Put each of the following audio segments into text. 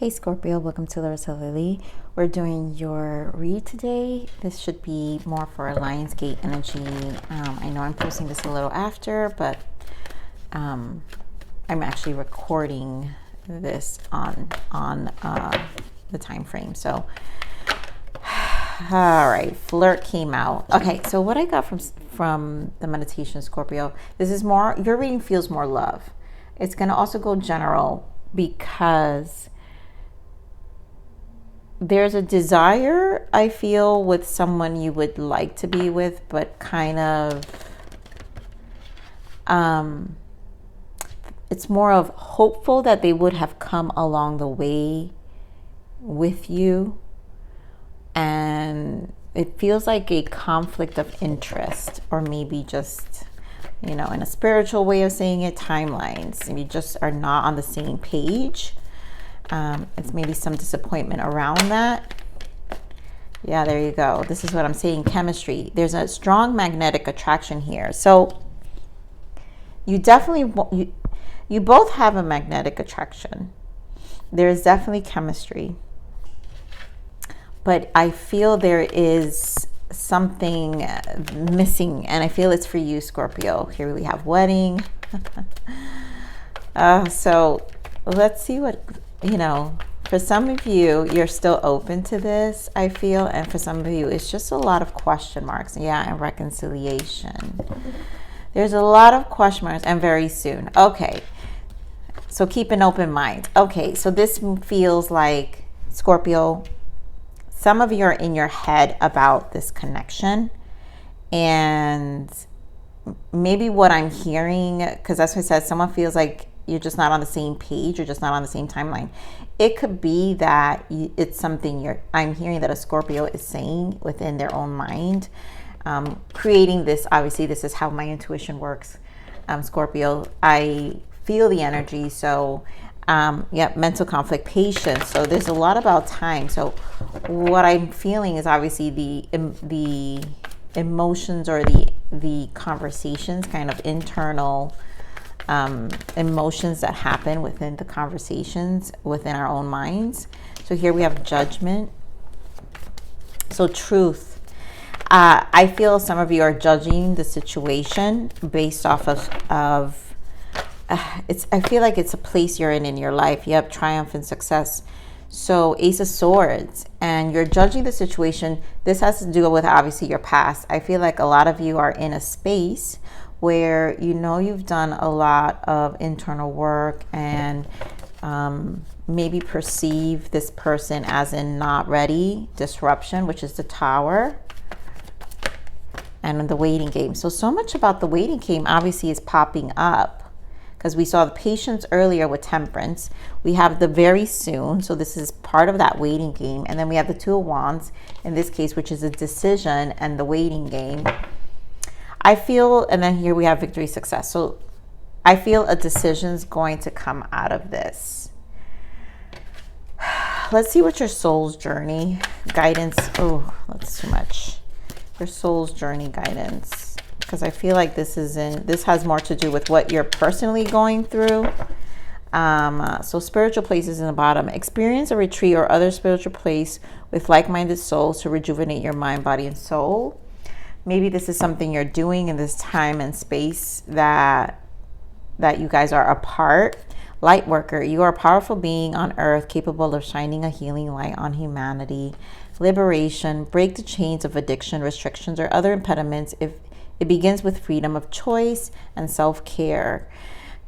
Hey Scorpio, welcome to Larissa Lily. We're doing your read today. This should be more for a Lionsgate energy. I know I'm posting this a little after, but I'm actually recording this on the time frame. So, all right, flirt came out. Okay, so what I got from the meditation, Scorpio, this is more, your reading feels more love. It's going to also go general because there's a desire, I feel, with someone you would like to be with, but kind of, it's more of hopeful that they would have come along the way with you. And it feels like a conflict of interest, or maybe just, in a spiritual way of saying it, timelines. And you just are not on the same page. It's maybe some disappointment around that. Yeah, there you go. This is what I'm saying, chemistry. There's a strong magnetic attraction here. So you definitely, you both have a magnetic attraction. There's definitely chemistry. But I feel there is something missing, and I feel it's for you, Scorpio. Here we have wedding. So let's see what, for some of you, you're still open to this, I feel. And for some of you, it's just a lot of question marks. Yeah, and reconciliation. There's a lot of question marks, and very soon. Okay, so keep an open mind. Okay, so this feels like, Scorpio, some of you are in your head about this connection. And maybe what I'm hearing, because that's what I said, someone feels like you're just not on the same page, you're just not on the same timeline. It could be that it's something I'm hearing that a Scorpio is saying within their own mind, creating this. Obviously, this is how my intuition works, Scorpio. I feel the energy. So mental conflict, patience. So there's a lot about time. So what I'm feeling is obviously the emotions, or the conversations, kind of internal emotions that happen within the conversations within our own minds. So here we have judgment. So truth. I feel some of you are judging the situation based off of I feel like it's a place you're in your life. You have triumph and success. So Ace of Swords, and you're judging the situation. This has to do with obviously your past. I feel like a lot of you are in a space where you've done a lot of internal work, and maybe perceive this person as in not ready, disruption, which is the Tower, and the waiting game. So much about the waiting game obviously is popping up, because we saw the patience earlier with Temperance. We have the very soon, so this is part of that waiting game. And then we have the Two of Wands in this case, which is a decision and the waiting game. I feel, and then here we have victory, success. So I feel a decision's going to come out of this. Let's see what your soul's journey guidance. Oh, that's too much. Your soul's journey guidance, because I feel like this has more to do with what you're personally going through. So spiritual places in the bottom. Experience a retreat or other spiritual place with like-minded souls to rejuvenate your mind, body, and soul. Maybe this is something you're doing in this time and space that you guys are apart. Light worker, you are a powerful being on earth, capable of shining a healing light on humanity. Liberation, break the chains of addiction, restrictions, or other impediments. If it begins with freedom of choice and self-care.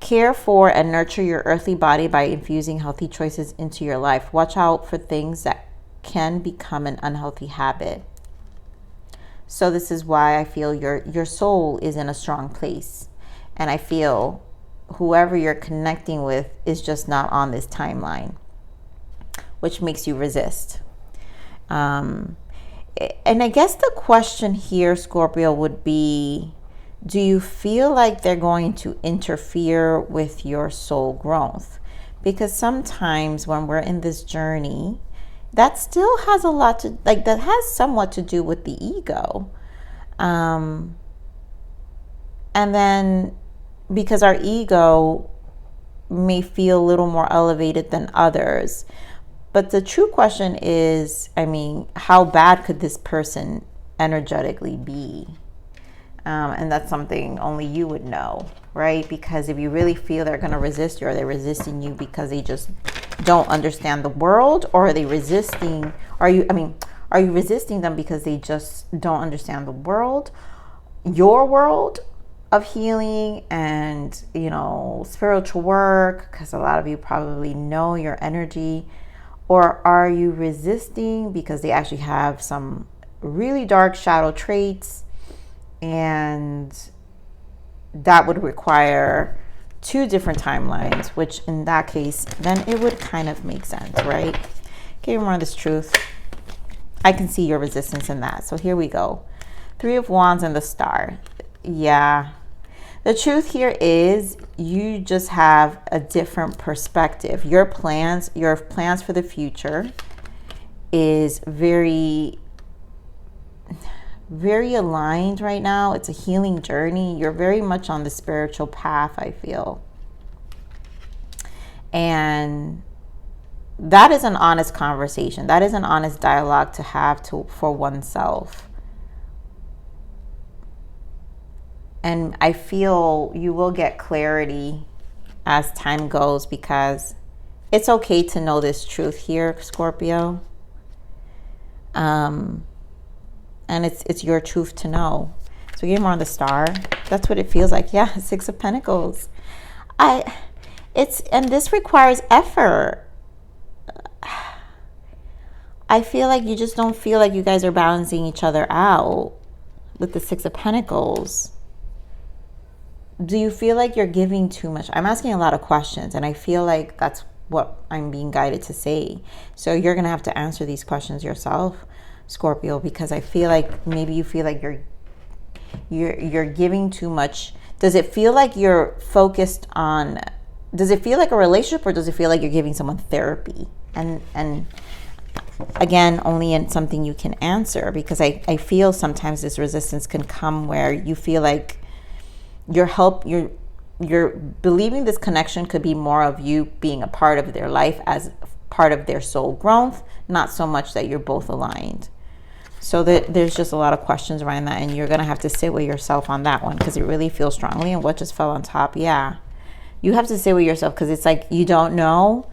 Care for and nurture your earthly body by infusing healthy choices into your life. Watch out for things that can become an unhealthy habit. So this is why I feel your soul is in a strong place. And I feel whoever you're connecting with is just not on this timeline, which makes you resist. And I guess the question here, Scorpio, would be, do you feel like they're going to interfere with your soul growth? Because sometimes when we're in this journey, that still has a lot to, that has somewhat to do with the ego. And then because our ego may feel a little more elevated than others, But the true question is, I mean, how bad could this person energetically be? And that's something only you would know, right? Because if you really feel they're going to resist you, are they resisting you because they just don't understand the world? Or are they resisting, are you resisting them because they just don't understand the world, your world of healing and, you know, spiritual work? Because a lot of you probably know your energy. Or are you resisting because they actually have some really dark shadow traits, and that would require two different timelines, which in that case, then it would kind of make sense, right? Okay, more of this truth. I can see your resistance in that. So here we go. 3 of Wands and the Star. Yeah. The truth here is you just have a different perspective. Your plans for the future is very, very aligned right now. It's a healing journey. You're very much on the spiritual path, I feel. And that is an honest conversation. That is an honest dialogue to have for oneself. And I feel you will get clarity as time goes, because it's okay to know this truth here, Scorpio. And it's your truth to know. So get more on the Star. That's what it feels like. Yeah, 6 of Pentacles. And this requires effort. I feel like you just don't feel like you guys are balancing each other out with the 6 of Pentacles. Do you feel like you're giving too much? I'm asking a lot of questions, and I feel like that's what I'm being guided to say. So you're going to have to answer these questions yourself, Scorpio, because I feel like maybe you feel like you're giving too much. Does it feel like you're focused on, does it feel like a relationship, or does it feel like you're giving someone therapy? And again, only in something you can answer, because I feel sometimes this resistance can come where you feel like you're believing this connection could be more of you being a part of their life as part of their soul growth, not so much that you're both aligned. So there's just a lot of questions around that, and you're going to have to sit with yourself on that one, because it really feels strongly. And what just fell on top, yeah, you have to sit with yourself, because it's like you don't know.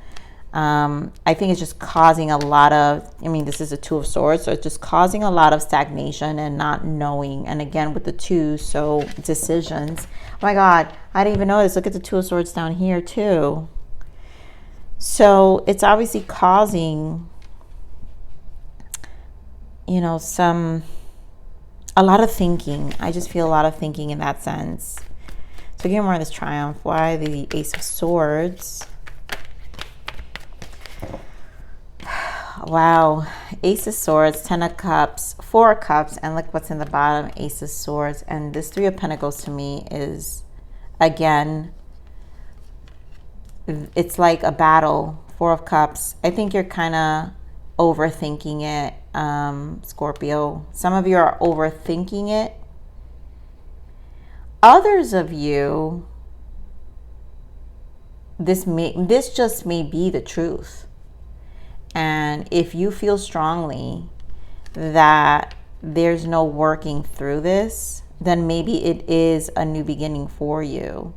I think it's just causing a lot of, this is a 2 of Swords, so it's just causing a lot of stagnation and not knowing. And again, with the 2, so decisions. Oh my God, I didn't even notice. Look at the 2 of Swords down here too. So it's obviously causing, a lot of thinking. I just feel a lot of thinking in that sense. So again, more of this Triumph. Why the Ace of Swords? Wow, Ace of Swords, 10 of Cups, 4 of Cups, and look what's in the bottom, Ace of Swords. And this 3 of Pentacles to me is, again, it's like a battle. 4 of Cups. I think you're kind of overthinking it, Scorpio. Some of you are overthinking it. Others of you, this just may be the truth. And if you feel strongly that there's no working through this, then maybe it is a new beginning for you.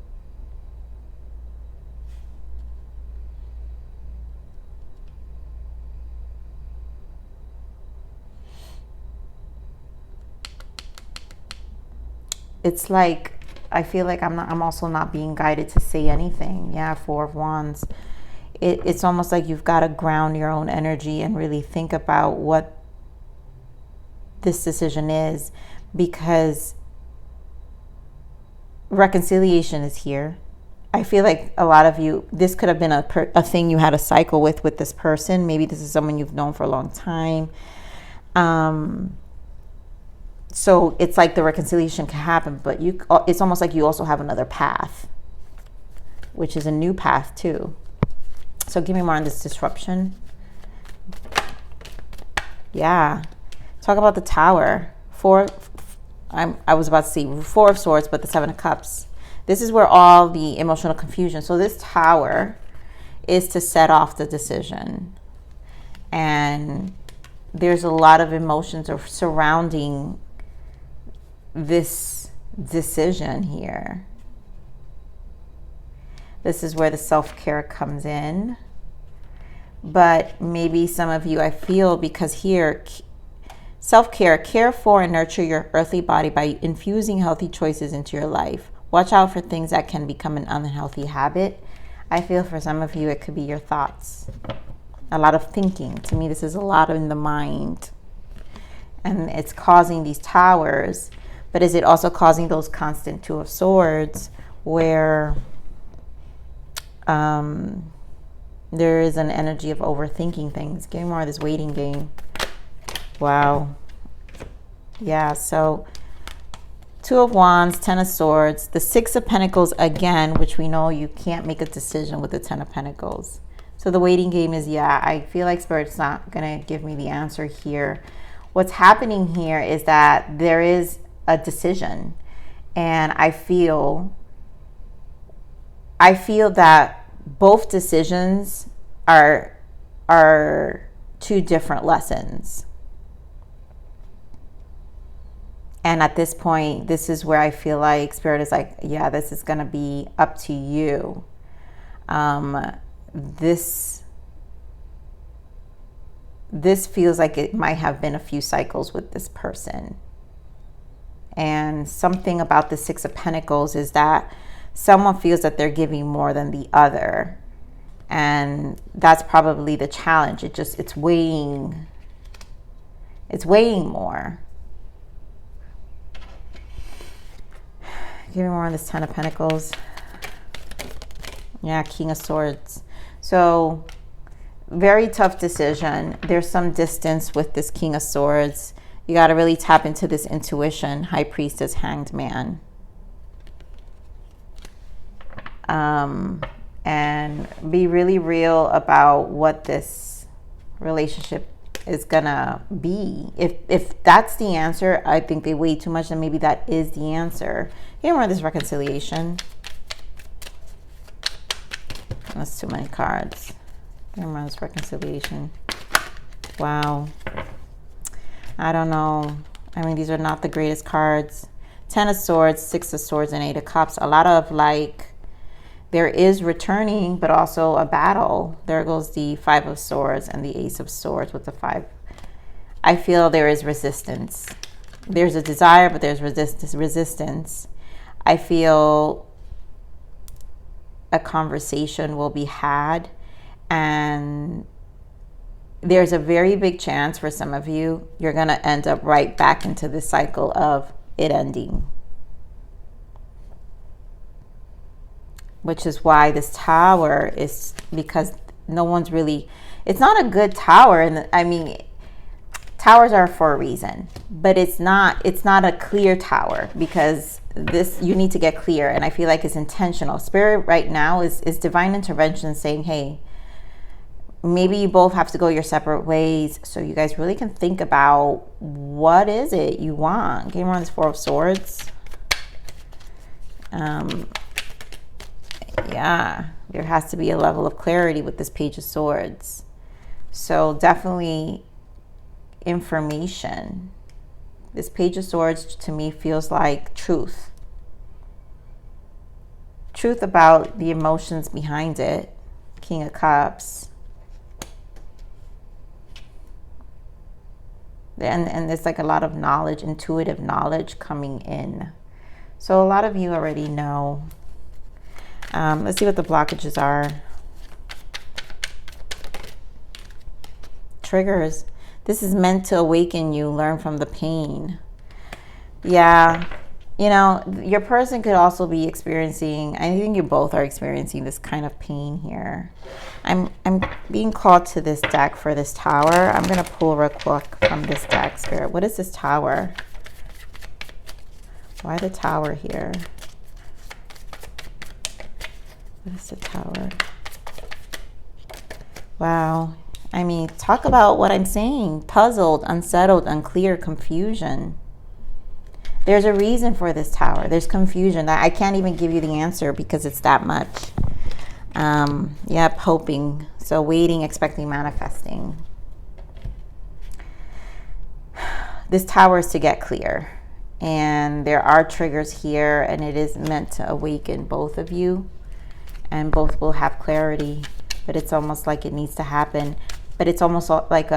It's like, I feel like I'm also not being guided to say anything. Yeah, 4 of Wands. It's almost like you've got to ground your own energy and really think about what this decision is, because reconciliation is here. I feel like a lot of you, this could have been a thing you had a cycle with this person. Maybe this is someone you've known for a long time. So it's like the reconciliation can happen, but it's almost like you also have another path, which is a new path too. So give me more on this disruption. Yeah. Talk about the Tower. I was about to say 4 of Swords, but the 7 of Cups. This is where all the emotional confusion. So this Tower is to set off the decision. And there's a lot of emotions surrounding this decision here. This is where the self-care comes in. But maybe some of you, I feel, because here, self-care, care for and nurture your earthly body by infusing healthy choices into your life. Watch out for things that can become an unhealthy habit. I feel for some of you, it could be your thoughts. A lot of thinking. To me, this is a lot in the mind. And it's causing these towers. But is it also causing those constant Two of Swords where there is an energy of overthinking things? Give me more of this waiting game. Wow. Yeah, so Two of Wands, Ten of Swords, the Six of Pentacles again, which we know you can't make a decision with the Ten of Pentacles. So the waiting game is, yeah, I feel like Spirit's not going to give me the answer here. What's happening here is that there is a decision, and I feel that both decisions are two different lessons. And at this point, this is where I feel like Spirit is like, yeah, this is going to be up to you. This feels like it might have been a few cycles with this person. And something about the Six of Pentacles is that someone feels that they're giving more than the other. And that's probably the challenge. It's weighing more. Give me more on this Ten of Pentacles. Yeah, King of Swords. So very tough decision. There's some distance with this King of Swords. You got to really tap into this intuition. High Priestess, Hanged Man. And be really real about what this relationship is gonna be. If that's the answer, I think they weigh too much, and maybe that is the answer. Here more of this reconciliation. That's too many cards. Here more of this reconciliation. Wow. I don't know. I mean, these are not the greatest cards. Ten of Swords, Six of Swords, and Eight of Cups. A lot of like, there is returning, but also a battle. There goes the Five of Swords and the Ace of Swords with the Five. I feel there is resistance. There's a desire, but there's resistance. I feel a conversation will be had, and there's a very big chance for some of you, you're going to end up right back into the cycle of it ending. Which is why this tower is, because no one's really, it's not a good tower. And I mean, towers are for a reason, but it's not a clear tower, because this, you need to get clear. And I feel like it's intentional. Spirit right now is divine intervention saying, hey, maybe you both have to go your separate ways, so you guys really can think about what is it you want. Game on this Four of Swords. Yeah, there has to be a level of clarity with this Page of Swords. So definitely information. This Page of Swords to me feels like truth. Truth about the emotions behind it. King of Cups. And there's like a lot of knowledge, intuitive knowledge coming in. So a lot of you already know. Let's see what the blockages are. Triggers. This is meant to awaken you, learn from the pain. Yeah, you know, your person could also be experiencing, I think you both are experiencing this kind of pain here. I'm being called to this deck for this tower. I'm going to pull real quick from this deck, Spirit. What is this tower? Why the tower here? What is the tower? Wow. I mean, talk about what I'm saying. Puzzled, unsettled, unclear, confusion. There's a reason for this tower. There's confusion. I can't even give you the answer because it's that much. Yep, hoping. So waiting, expecting, manifesting. this tower is to get clear. And there are triggers here, and it is meant to awaken both of you. And both will have clarity. But it's almost like it needs to happen. But it's almost like you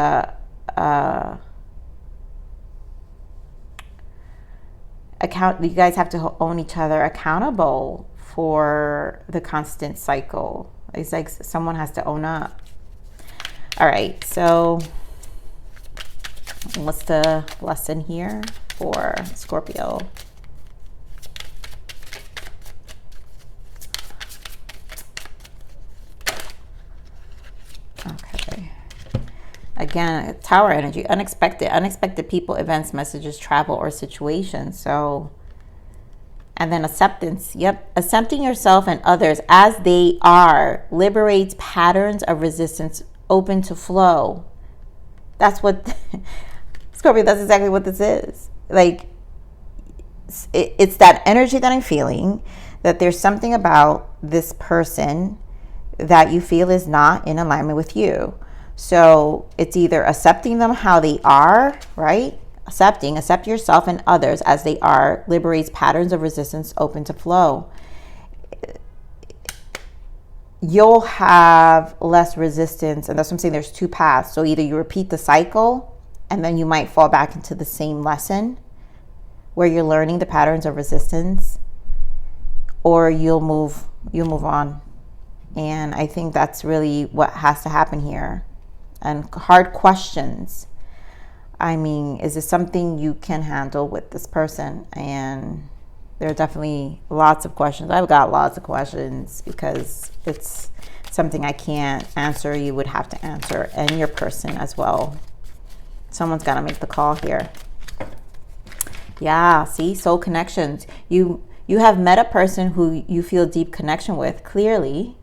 guys have to own each other accountable for the constant cycle. It's like someone has to own up. All right, so what's the lesson here for Scorpio? Okay. Again, tower energy, unexpected people, events, messages, travel, or situations. So, and then acceptance. Yep. Accepting yourself and others as they are liberates patterns of resistance open to flow. That's what, Scorpio, that's exactly what this is. Like, it's that energy that I'm feeling, that there's something about this person that you feel is not in alignment with you. So it's either accepting them how they are, right? Accept yourself and others as they are, liberates patterns of resistance open to flow. You'll have less resistance, and that's what I'm saying. There's two paths. So either you repeat the cycle, and then you might fall back into the same lesson where you're learning the patterns of resistance, or you'll move on. And I think that's really what has to happen here. And hard questions. I mean, is this something you can handle with this person? And there are definitely lots of questions. I've got lots of questions because it's something I can't answer. You would have to answer, and your person as well. Someone's got to make the call here. Yeah, see, soul connections. You have met a person who you feel deep connection with, clearly.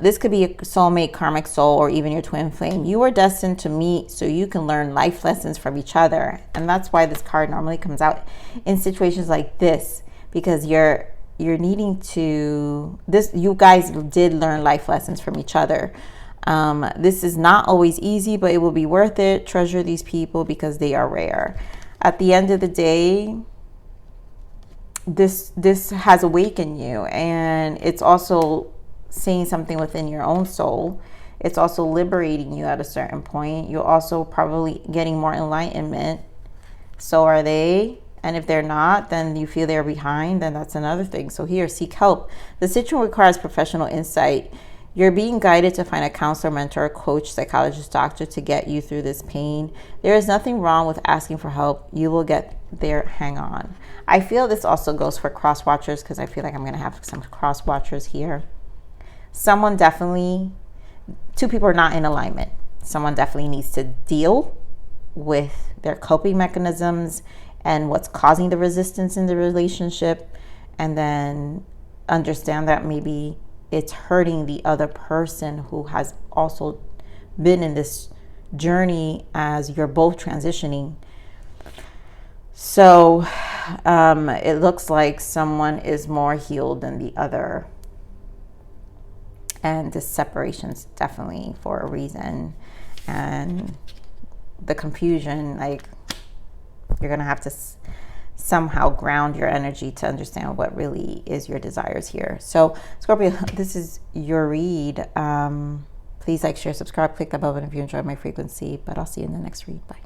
This could be a soulmate, karmic soul, or even your twin flame. You are destined to meet so you can learn life lessons from each other. And that's why this card normally comes out in situations like this, because you're needing to, you guys did learn life lessons from each other. This is not always easy, but it will be worth it. Treasure these people because they are rare. At the end of the day, this has awakened you, and it's also saying something within your own soul. It's also liberating you at a certain point. You're also probably getting more enlightenment. So are they. And if they're not, then you feel they're behind, then that's another thing. So here, seek help. The situation requires professional insight. You're being guided to find a counselor, mentor, coach, psychologist, doctor to get you through this pain. There is nothing wrong with asking for help. You will get there. Hang on. I feel this also goes for cross watchers, because I feel like I'm going to have some cross watchers here. Someone definitely, two people are not in alignment. Someone definitely needs to deal with their coping mechanisms and what's causing the resistance in the relationship, and then understand that maybe it's hurting the other person who has also been in this journey as you're both transitioning. So it looks like someone is more healed than the other. And this separation's definitely for a reason. And the confusion, like, you're going to have to somehow ground your energy to understand what really is your desires here. So, Scorpio, this is your read. Please like, share, subscribe, click that bell button if you enjoyed my frequency. But I'll see you in the next read. Bye.